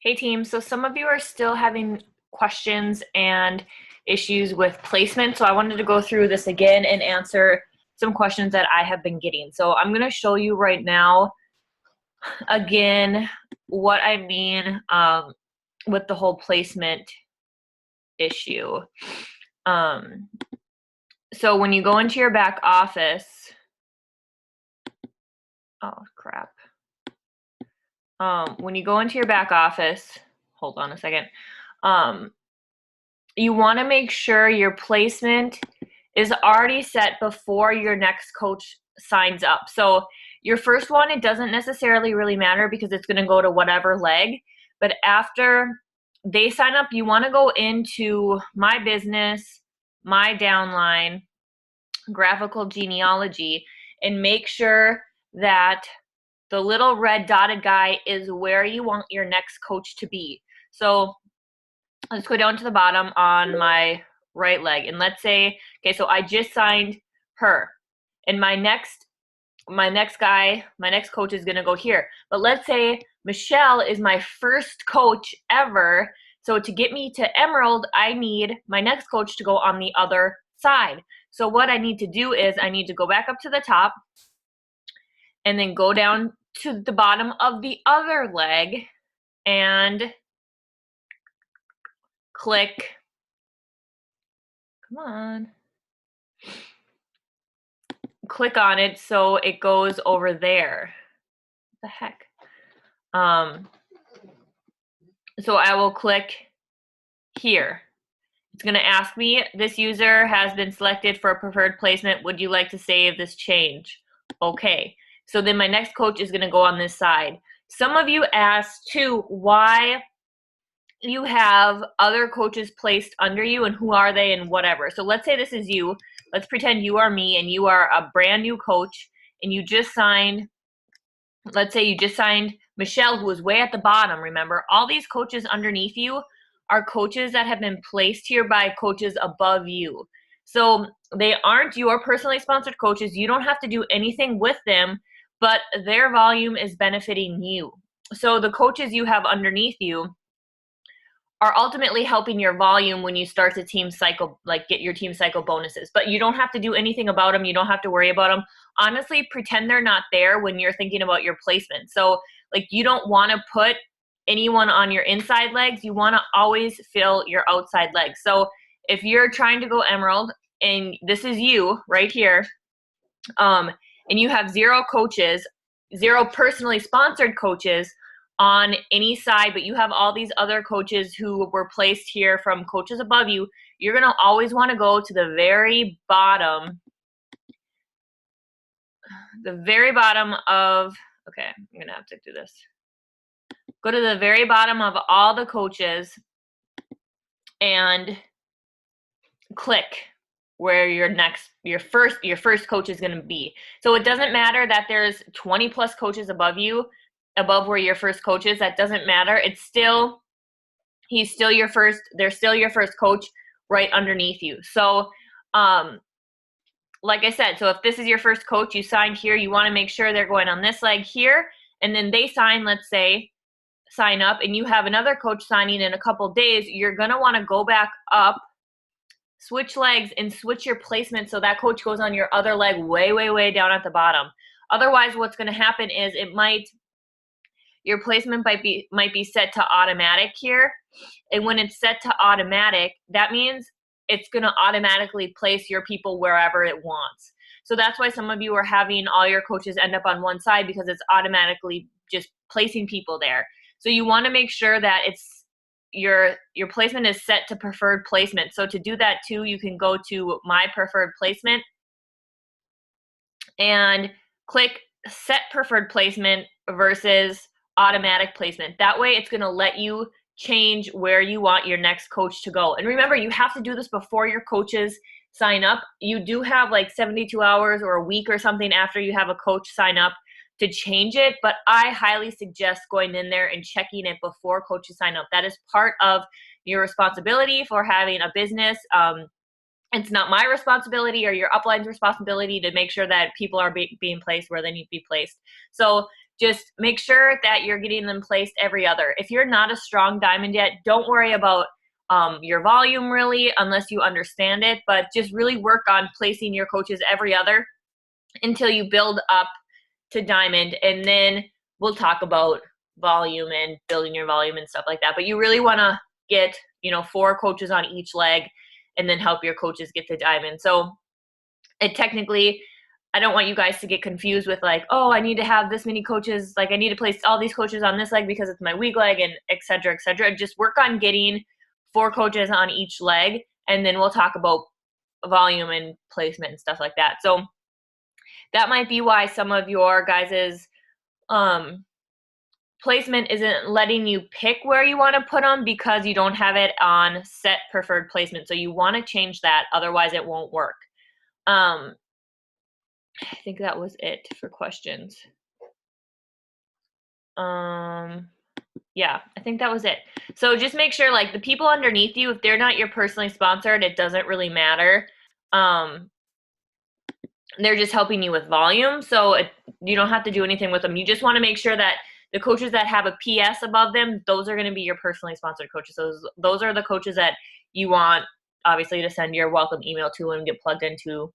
Hey team, so some of you are still having questions and issues with placement, so I wanted to go through this again and answer some questions that I have been getting. So I'm going to show you right now again what I mean with the whole placement issue. So when you go into your back office, oh crap. When you go into your back office, hold on a second. You want to make sure your placement is already set before your next coach signs up. So your first one, it doesn't necessarily really matter because it's going to go to whatever leg. But after they sign up, you want to go into My Business, My Downline, Graphical Genealogy, and make sure that the little red dotted guy is where you want your next coach to be. So let's go down to the bottom on my right leg. And let's say, okay, so I just signed her. And my next coach is gonna go here. But let's say Michelle is my first coach ever. So to get me to Emerald, I need my next coach to go on the other side. So what I need to do is I need to go back up to the top and then go down to the bottom of the other leg and click, come on, click on it so it goes over there. What the heck? So I will click here. It's going to ask me, this user has been selected for a preferred placement. Would you like to save this change? Okay. So then my next coach is going to go on this side. Some of you asked too why you have other coaches placed under you and who are they and whatever. So let's say this is you. Let's pretend you are me and you are a brand new coach and you just signed, let's say you just signed Michelle, who was way at the bottom. Remember, all these coaches underneath you are coaches that have been placed here by coaches above you. So they aren't your personally sponsored coaches. You don't have to do anything with them, but their volume is benefiting you. So the coaches you have underneath you are ultimately helping your volume when you start the team cycle, like get your team cycle bonuses. But you don't have to do anything about them. You don't have to worry about them. Honestly, pretend they're not there when you're thinking about your placement. So like you don't want to put anyone on your inside legs. You want to always fill your outside legs. So if you're trying to go Emerald and this is you right here, and you have zero coaches, zero personally sponsored coaches on any side, but you have all these other coaches who were placed here from coaches above you, you're going to always want to go to the very bottom of, okay, I'm going to have to do this. Go to the very bottom of all the coaches and click where your first coach is going to be. So it doesn't matter that there's 20 plus coaches above you, above where your first coach is. That doesn't matter. They're still your first coach right underneath you. So like I said, so if this is your first coach, you signed here, you want to make sure they're going on this leg here, and then they sign, let's say, sign up, and you have another coach signing in a couple days, you're going to want to go back up, switch legs, and switch your placement so that coach goes on your other leg way, way, way down at the bottom. Otherwise, what's going to happen is your placement might be set to automatic here. And when it's set to automatic, that means it's going to automatically place your people wherever it wants. So that's why some of you are having all your coaches end up on one side, because it's automatically just placing people there. So you want to make sure that it's your placement is set to preferred placement. So to do that too, you can go to My Preferred Placement and click Set Preferred Placement versus Automatic Placement. That way it's going to let you change where you want your next coach to go. And remember, you have to do this before your coaches sign up. You do have like 72 hours or a week or something after you have a coach sign up to change it, but I highly suggest going in there and checking it before coaches sign up. That is part of your responsibility for having a business. It's not my responsibility or your upline's responsibility to make sure that people are being placed where they need to be placed. So just make sure that you're getting them placed every other. If you're not a strong diamond yet, don't worry about your volume really, unless you understand it, but just really work on placing your coaches every other until you build up to diamond, and then we'll talk about volume and building your volume and stuff like that. But you really want to get, 4 coaches on each leg and then help your coaches get to diamond. So it technically, I don't want you guys to get confused with like, oh, I need to have this many coaches, like I need to place all these coaches on this leg because it's my weak leg, and et cetera, et cetera. Just work on getting 4 coaches on each leg, and then we'll talk about volume and placement and stuff like that. So that might be why some of your guys's placement isn't letting you pick where you want to put them, because you don't have it on set preferred placement. So you want to change that, otherwise it won't work. I think that was it for questions. Yeah, I think that was it. So just make sure, like, the people underneath you, if they're not your personally sponsored, it doesn't really matter. They're just helping you with volume, so you don't have to do anything with them. You just want to make sure that the coaches that have a PS above them, those are going to be your personally sponsored coaches. Those are the coaches that you want, obviously, to send your welcome email to and get plugged into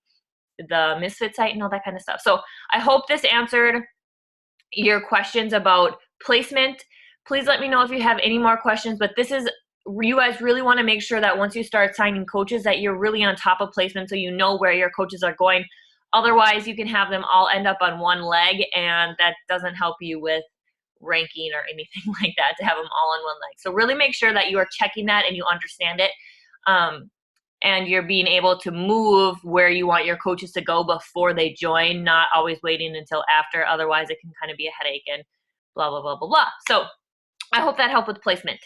the Misfit site and all that kind of stuff. So I hope this answered your questions about placement. Please let me know if you have any more questions, but you guys really want to make sure that once you start signing coaches that you're really on top of placement, so you know where your coaches are going. Otherwise, you can have them all end up on one leg, and that doesn't help you with ranking or anything like that, to have them all on one leg. So really make sure that you are checking that and you understand it, and you're being able to move where you want your coaches to go before they join, not always waiting until after. Otherwise, it can kind of be a headache and blah, blah, blah, blah, blah. So I hope that helped with placement.